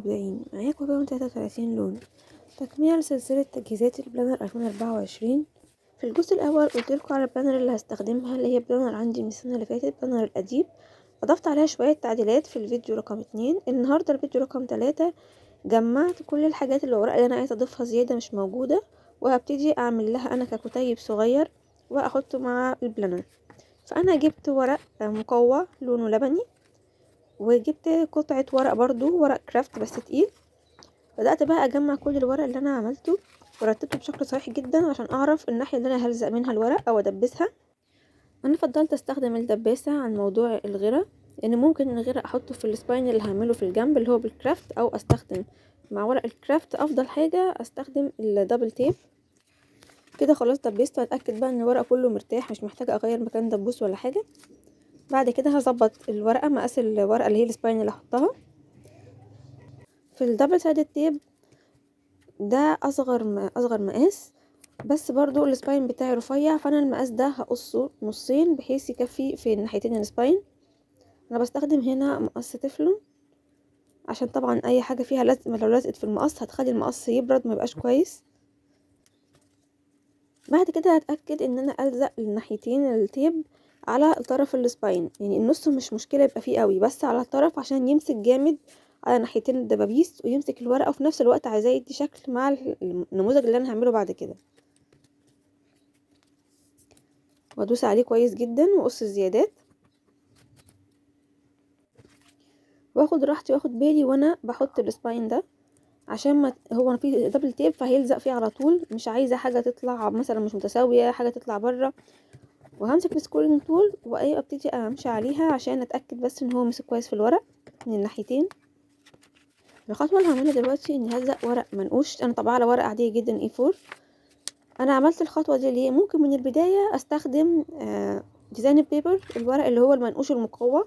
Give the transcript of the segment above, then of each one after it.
المبدعين، معاكم بقى 33 لون. تكملة لسلسلة تجهيزات البلانر 2024. في الجزء الأول قلتلكوا على البلانر اللي هستخدمها، اللي هي بلانر عندي من السنة اللي فاتت، بلانر القديم. أضفت عليها شوية تعديلات في الفيديو رقم 2. النهاردة الفيديو رقم 3 جمعت كل الحاجات الأوراق اللي أنا عايزة أضيفها زيادة مش موجودة، وهبتدي أعمل لها أنا ككتيب صغير وأحطه مع البلانر. فأنا جبت ورق مقوى لونه لبني، وجبت قطعة ورق برضو ورق كرافت بس تقيل. بدأت بقى أجمع كل الورق اللي أنا عملته ورتبته بشكل صحيح جدا عشان أعرف الناحية اللي أنا هلزق منها الورق أو أدبسها. أنا فضلت أستخدم الدباسة عن موضوع الغيرة، لأن ممكن الغيرة أحطه في السباين اللي هعمله في الجنب اللي هو بالكرافت، أو أستخدم مع ورق الكرافت أفضل حاجة أستخدم الدبل تيب. كده خلاص دبست وأتأكد بقى إن الورق كله مرتاح، مش محتاجة أغير مكان دبوس ولا حاجة. بعد كده هظبط الورقة مقاس الورقة اللي هي السباين اللي هحطها في الدبل سايد تيب. ده اصغر مقاس، بس برضو السباين بتاعي رفيع، فانا المقاس ده هقصه نصين بحيث يكفي في الناحيتين السباين. انا بستخدم هنا مقص تeflon عشان طبعا اي حاجه فيها لزق لو لزقت في المقص هتخلي المقص يبرد ما يبقاش كويس. بعد كده هتاكد ان انا الزق الناحيتين التيب على طرف السباين، يعني النص مش مشكله يبقى فيه قوي، بس على الطرف عشان يمسك جامد على ناحيتين الدبابيس ويمسك الورقه، وفي نفس الوقت عايزاه يدي شكل مع النموذج اللي انا هعمله بعد كده. وادوس عليه كويس جدا واقص الزيادات، واخد راحتي واخد بالي وانا بحط السباين ده، عشان ما هو فيه دبل تيب فهيلزق فيه على طول. مش عايزه حاجه تطلع مثلا مش متساويه، حاجه تطلع بره. وهمسك السكورينج تول وابتدي امشي عليها عشان اتاكد بس ان هو مسك كويس في الورق من الناحيتين. الخطوه اللي هعملها دلوقتي اني هلزق ورق منقوش، انا طبعا على ورقه عاديه جدا A4. انا عملت الخطوه دي ليه؟ ممكن من البدايه استخدم ديزاين بيبر، الورق اللي هو المنقوش المقوى،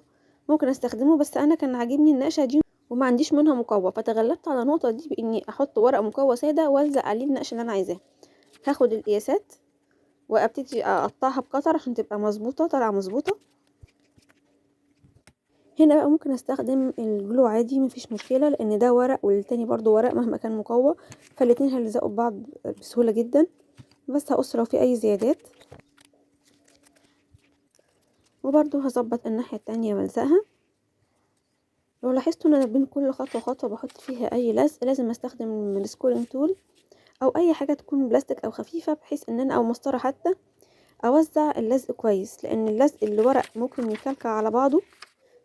ممكن استخدمه، بس انا كان عاجبني النقشه دي وما عنديش منها مقوى، فتغلبت على النقطه دي باني احط ورق مقوى ساده والزق عليه النقش اللي انا عايزاه. هاخد القياسات وابتدي اقطعها بقطر عشان تبقى مظبوطه طالعه مظبوطه. هنا بقى ممكن استخدم الجلو عادي مفيش مشكله، لان ده ورق والتاني برضو ورق مهما كان مقوى، فالاتنين هيلزقوا ببعض بسهوله جدا. بس هقص لو في اي زيادات، وبرضو هظبط الناحيه التانية والزقها. لو لاحظتوا ان انا بين كل خطوه وخطوه بحط فيها اي لزق لازم استخدم السكورينج تول او اي حاجه تكون بلاستيك او خفيفه، بحيث ان انا او مسطره حتى اوزع اللزق كويس، لان اللزق اللي ورق ممكن يكلكع على بعضه.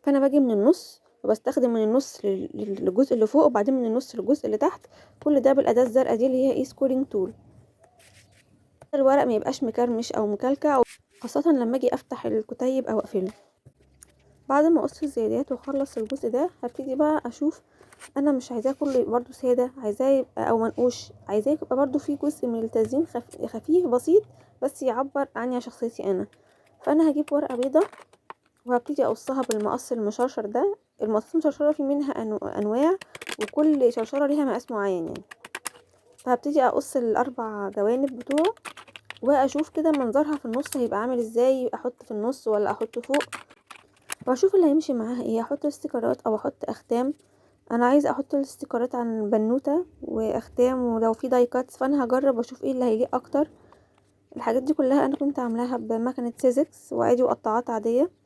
فانا باجي من النص وبستخدم من النص للجزء اللي فوق، وبعدين من النص للجزء اللي تحت، كل ده بالاداه الزرقاء دي اللي هي سكورينج تول. الورق ما يبقاش مكرمش او مكلكع، خاصه لما اجي افتح الكتيب او اقفله. بعد ما اقص الزيادات واخلص الجزء ده هبتدي بقى اشوف، انا مش عايزاه كله يبقى برضو ساده، عايزاه يبقى او منقوش، عايزاه يبقى برضو فيه جزء من التزيين خفيف بسيط بس يعبر عني شخصيتي انا. فانا هجيب ورقه بيضه وهبتدي اقصها بالمقص المشرشر ده. المقص المشرشره في منها انواع، وكل شرشره ليها مقاس معين يعني. فهبتدي اقص الاربع جوانب بتوعه واشوف كده منظرها في النص هيبقى عامل ازاي، احط في النص ولا احطه فوق، واشوف اللي هيمشي معاها ايه، احط استيكرات او احط اختام. انا عايزه احط الاستيكرات عن بنوته واختام، ولو في داي كاتس فانا هجرب واشوف ايه اللي هيليق اكتر. الحاجات دي كلها انا كنت عاملاها بمكنه سيزكس وعادي وقطعات عاديه.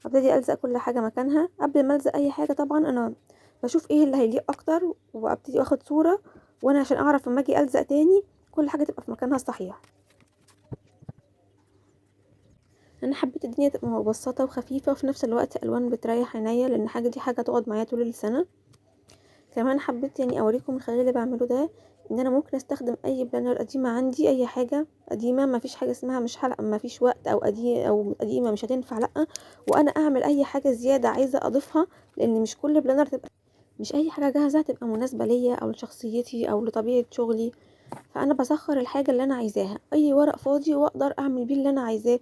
هبتدي الزق كل حاجه مكانها. قبل ما الزق اي حاجه طبعا انا بشوف ايه اللي هيليق اكتر، وابتدي اخد صوره، وانا عشان اعرف لما اجي الزق تاني كل حاجه تبقى في مكانها الصحيح. انا حبيت الدنيا تبقى مبسطه وخفيفه وفي نفس الوقت الوان بتريح عينيا، لان حاجه دي حاجه تقعد معايا طول السنه. كمان حبيت يعني اوريكم من خلال اللي بعمله ده ان انا ممكن استخدم اي بلانر قديمه عندي، اي حاجه قديمه، ما فيش حاجه اسمها مش حلقه ما فيش وقت او قديمه مش هتنفع، لا، وانا اعمل اي حاجه زياده عايزه اضيفها، لان مش كل بلانر تبقى، مش اي حاجه جاهزه تبقى مناسبه ليا او لشخصيتي او لطبيعه شغلي. فانا بسخر الحاجه اللي انا عايزاها، اي ورق فاضي واقدر اعمل بيه اللي انا عايزاه،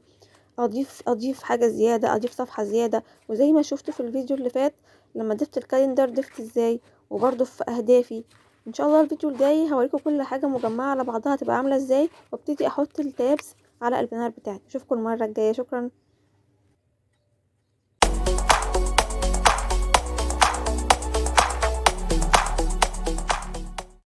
اضيف حاجه زياده، اضيف صفحه زياده. وزي ما شفتوا في الفيديو اللي فات لما ضفت الكالندر ضفت ازاي، وبرضو في اهدافي. ان شاء الله الفيديو الجاي هوريكم كل حاجه مجمعه على بعضها تبقى عامله ازاي، وابتدي احط التابس على البنر بتاعتي. اشوفكم المره الجايه، شكرا.